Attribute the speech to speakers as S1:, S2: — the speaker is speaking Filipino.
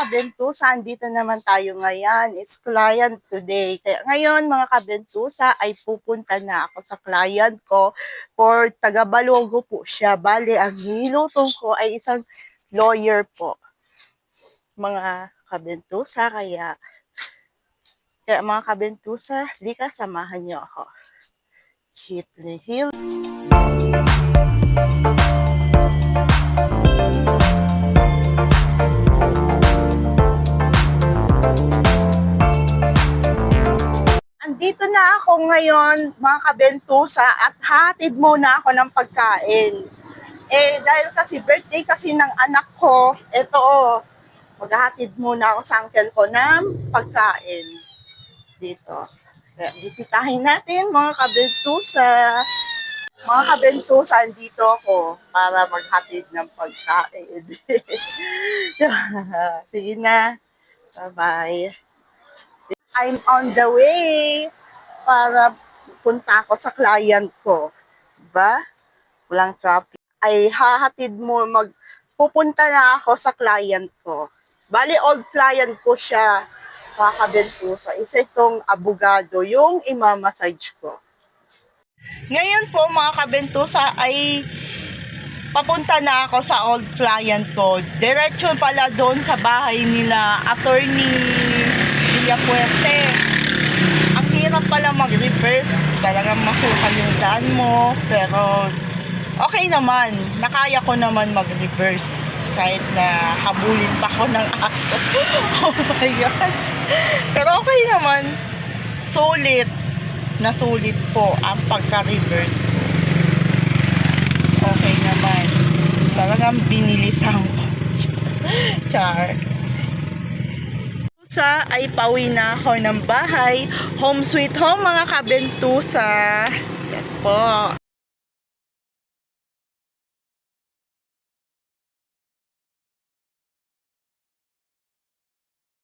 S1: kabentusa, andito naman tayo ngayon. It's client today. Kaya ngayon mga kabentusa ay pupunta na ako sa client ko for taga-Balogo po siya. Bale, ang hilutong ko ay isang lawyer po. Mga kabentusa, kaya mga kabentusa, lika, samahan niyo ako. Hit the hill. Andito na ako ngayon, mga kabentusa, at hatid muna ako ng pagkain. Dahil kasi birthday kasi ng anak ko, maghahatid muna ako sa uncle ko ng pagkain dito. Kaya bisitahin natin mga kabentusa. Mga kabentusa, andito ako para maghatid ng pagkain. Sige na. Bye-bye. I'm on the way para punta ako sa client ko. Diba? Walang traffic. Ay hahatid mo, pupunta na ako sa client ko. Bali, old client ko siya, mga kabentusa. Isa itong abogado, yung imamassage ko. Ngayon po, mga kabentusa, ay papunta na ako sa old client ko. Diretso pala doon sa bahay nila, Attorney Villapuerte. Ang hirap pala mag-reverse, talagang masukal yung daan mo, pero okay naman, nakaya ko naman mag-reverse kahit na habulin pa ko ng aso. Oh my God. Pero okay naman, sulit po ang pagka-reverse. Okay naman, talagang binilisan ko. Char. Ay pauwi na ako ng bahay. Home sweet home mga kabentusa. Yan po.